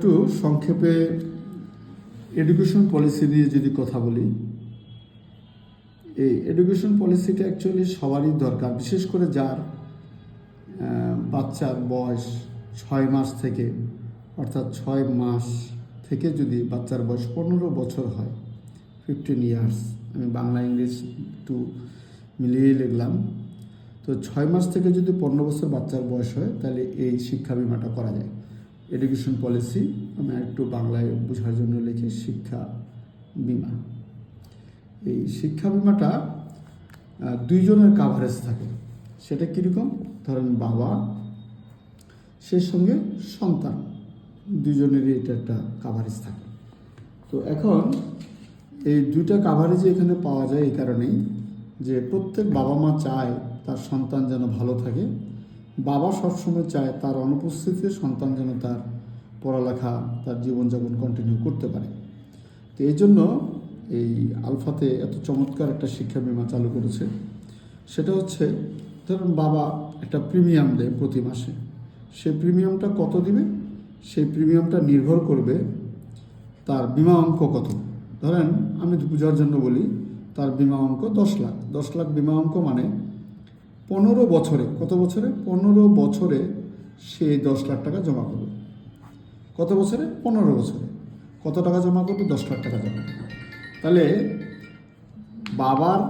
একটু সংক্ষেপে education policy নিয়ে যদি কথা বলি, এই এডুকেশন পলিসিটা অ্যাকচুয়ালি সবারই দরকার, বিশেষ করে যার বাচ্চার বয়স 6 মাস থেকে, অর্থাৎ 6 মাস থেকে যদি বাচ্চার বয়স 15 বছর হয়, 15 ইয়ার্স, আমি বাংলা ইংলিশ একটু মিলিয়ে লিখলাম। তো 6 মাস থেকে যদি 15 বছর বাচ্চার বয়স হয়, তাহলে এই শিক্ষা বিমাটা করা যায়। এডুকেশন পলিসি আমি একটু বাংলায় বোঝার জন্য লিখি শিক্ষা বিমা। এই শিক্ষা বিমাটা দুইজনের কাভারেজ থাকে। সেটা কীরকম? ধরেন বাবা, সেই সঙ্গে সন্তান, দুজনেরই এটা একটা কাভারেজ থাকে। তো এখন এই দুইটা কাভারেজই এখানে পাওয়া যায় এই কারণেই যে প্রত্যেক বাবা মা চায় তার সন্তান যেন ভালো থাকে। বাবা সবসময় চায় তার অনুপস্থিতিতে সন্তান যেন তার পড়ালেখা, তার জীবনযাপন কন্টিনিউ করতে পারে। তো এই জন্য এই আলফাতে এত চমৎকার একটা শিক্ষা বিমা চালু করেছে। সেটা হচ্ছে, ধরুন বাবা একটা প্রিমিয়াম দেয় প্রতি মাসে। সেই প্রিমিয়ামটা কত দিবে? সেই প্রিমিয়ামটা নির্ভর করবে তার বিমা অঙ্ক কত। ধরেন আমি বোঝার জন্য বলি, তার বিমা অঙ্ক 10 লাখ। 10 লাখ বিমা অঙ্ক মানে 15 বছরে, কত বছরে? 15 বছরে সে 10 লাখ টাকা জমা করবে। কত বছরে? 15 বছরে। কত টাকা জমা করবে? 10 লাখ টাকা জমা করবে। তাহলে বাবার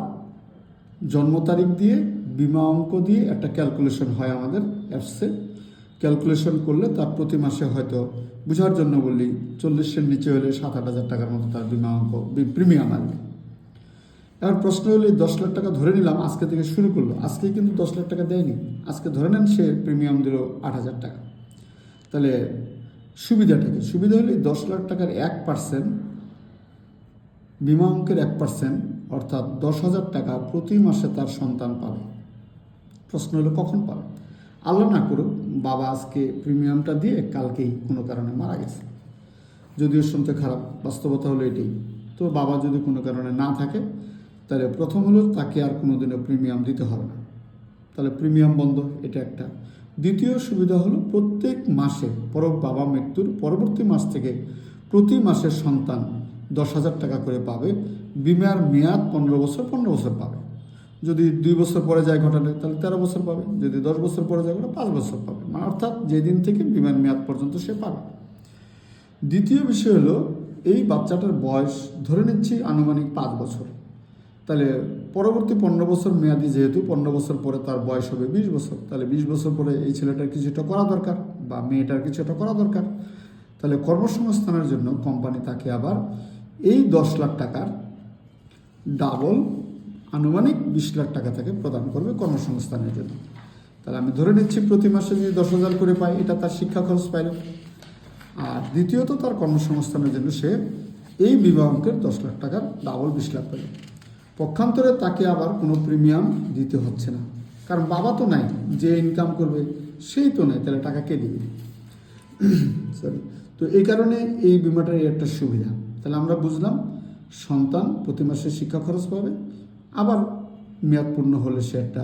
জন্ম তারিখ দিয়ে বিমা অঙ্ক দিয়ে একটা ক্যালকুলেশন হয় আমাদের অ্যাপসে। ক্যালকুলেশন করলে তার প্রতি মাসে হয়তো, বোঝার জন্য বললি, 40-এর নিচে হলে 7-8 হাজার টাকার মতো তার বিমা অঙ্ক প্রিমিয়াম আসবে। এবার প্রশ্ন হলে 10 লাখ টাকা ধরে নিলাম, আজকে থেকে শুরু করলো। আজকে কিন্তু 10 লাখ টাকা দেয়নি, আজকে ধরে নেন সে প্রিমিয়াম দিল 8,000 টাকা। তাহলে সুবিধাটা কি? সুবিধা হলে 10 লাখ টাকার 1%, বিমা অঙ্কের 1%, অর্থাৎ 10,000 টাকা প্রতি মাসে তার সন্তান পাবে। প্রশ্ন হলো কখন পাবে? আল্লাহ না করুক বাবা আজকে প্রিমিয়ামটা দিয়ে কালকেই কোনো কারণে মারা গেছে, যদিও শুনতে খারাপ, বাস্তবতা হলো এটাই। তো বাবা যদি কোনো কারণে না থাকে, তাহলে প্রথম হলো তাকে আর কোনো দিনও প্রিমিয়াম দিতে হবে না, তাহলে প্রিমিয়াম বন্ধ, এটা একটা। দ্বিতীয় সুবিধা হলো প্রত্যেক মাসে বাবা মৃত্যুর পরবর্তী মাস থেকে প্রতি মাসের সন্তান 10,000 টাকা করে পাবে। বিমার মেয়াদ 15 বছর, 15 বছর পাবে। যদি 2 বছর পরে যায় ঘটনা, তাহলে 13 বছর পাবে। যদি 10 বছর পরে যায় ঘটনা, 5 বছর পাবে, মানে অর্থাৎ যেদিন থেকে বিমার মেয়াদ পর্যন্ত সে পাবে। দ্বিতীয় বিষয় হলো, এই বাচ্চাটার বয়স ধরে নিচ্ছি আনুমানিক 5 বছর, তাহলে পরবর্তী 15 বছর মেয়াদি, যেহেতু 15 বছর পরে তার বয়স হবে 20 বছর, তাহলে 20 বছর পরে এই ছেলেটার কিছুটা করা দরকার বা মেয়েটার কিছুটা করা দরকার। তাহলে কর্মসংস্থানের জন্য কোম্পানি তাকে আবার এই 10 লাখ টাকার ডাবল আনুমানিক 20 লাখ টাকা তাকে প্রদান করবে কর্মসংস্থানের জন্য। তাহলে আমি ধরে নিচ্ছি প্রতি মাসে যদি 10,000 করে পায়, এটা তার শিক্ষা খরচ পাইল। আর দ্বিতীয়ত তার কর্মসংস্থানের জন্য সে এই বিমা অঙ্কের 10 লাখ টাকার ডাবল 20 লাখ পেল। পক্ষান্তরে তাকে আবার কোনো প্রিমিয়াম দিতে হচ্ছে না, কারণ বাবা তো নাই, যে ইনকাম করবে সেই তো নাই, তাহলে টাকা কে দিবে? সরি। তো এই কারণে এই বিমাটার একটা সুবিধা। তাহলে আমরা বুঝলাম, সন্তান প্রতি মাসে শিক্ষা খরচ পাবে, আবার মেয়াদ পূর্ণ হলে সে একটা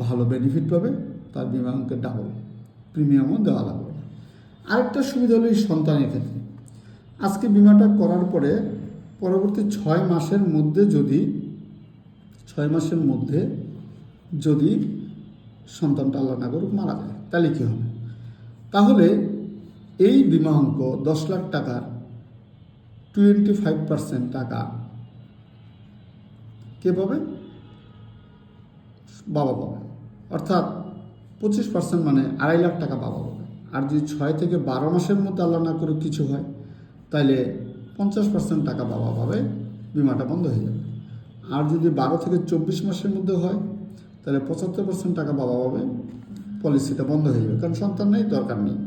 ভালো বেনিফিট পাবে, তার বিমা অঙ্কের ডাবল প্রিমিয়ামও দেওয়া লাগবে না। আরেকটা সুবিধা হলো এই সন্তানের ক্ষেত্রে, আজকে বিমাটা করার পরে পরবর্তী 6 মাসের মধ্যে যদি সন্তানটা আল্লাহ না করুক মারা যায়, তাহলে কী হবে? তাহলে এই বিমা অঙ্ক 10 লাখ টাকার 25% টাকা কে পাবে? বাবা পাবে। অর্থাৎ 25% মানে 2.5 লাখ টাকা বাবা পাবে। আর যদি 6 থেকে 12 মাসের মধ্যে আল্লাহ না করে কিছু হয়, তাহলে 50% টাকা বাবা পাবে, বিমাটা বন্ধ হয়ে যাবে। আর যদি 12 থেকে 24 মাসের মধ্যে হয়, তাহলে 75% টাকা বাবা পাবে, পলিসিটা বন্ধ হয়ে যাবে, কারণ সন্তান নেই, দরকার নেই।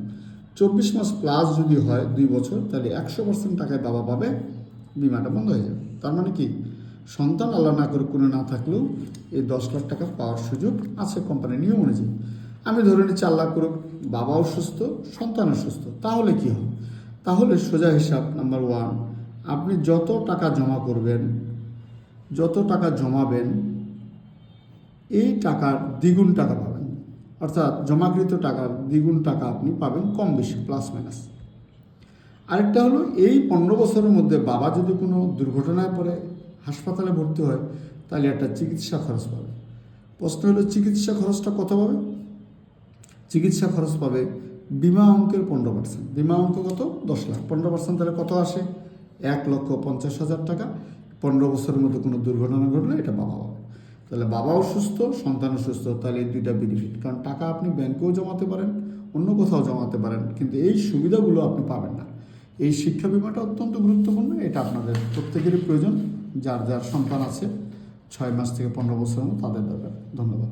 24 মাস প্লাস যদি হয় 2 বছর, তাহলে 100% টাকায় বাবা পাবে, বিমাটা বন্ধ হয়ে যাবে। তার মানে কি, সন্তান আল্লাহ না করে কোনো না থাকলেও এই 10 লাখ টাকা পাওয়ার সুযোগ আছে কোম্পানির নিয়ম অনুযায়ী। আমি ধরে নিচ্ছি আল্লাহ করুক বাবাও সুস্থ, সন্তানও সুস্থ, তাহলে কি হবে? তাহলে সোজা হিসাব, নাম্বার 1, আপনি যত টাকা জমা করবেন, যত টাকা জমাবেন, এই টাকার দ্বিগুণ টাকা পাবেন। অর্থাৎ জমাকৃত টাকার দ্বিগুণ টাকা আপনি পাবেন, কম বেশি প্লাস মাইনাস। আরেকটা হলো এই 15 বছরের মধ্যে বাবা যদি কোনো দুর্ঘটনায় পড়ে হাসপাতালে ভর্তি হয় তাহলে একটা চিকিৎসা খরচ পাবে। প্রশ্ন হলো চিকিৎসা খরচটা কত পাবে? চিকিৎসা খরচ পাবে বিমা অঙ্কের 15%। বিমা অঙ্ক কত? 10 লাখ। 15% তাহলে কত আসে? 1,50,000 টাকা। 15 বছরের মধ্যে কোনো দুর্ঘটনা ঘটলে এটা বাবা পাবে। তাহলে বাবাও সুস্থ, সন্তানও সুস্থ, তাহলে এই দুইটা বেনিফিট। কারণ টাকা আপনি ব্যাংকেও জমাতে পারেন, অন্য কোথাও জমাতে পারেন, কিন্তু এই সুবিধাগুলো আপনি পাবেন না। এই শিক্ষা বিমাটা অত্যন্ত গুরুত্বপূর্ণ, এটা আপনাদের প্রত্যেকেরই প্রয়োজন। যার যার সন্তান আছে 6 মাস থেকে 15 বছরের মধ্যে তাদের দরকার। ধন্যবাদ।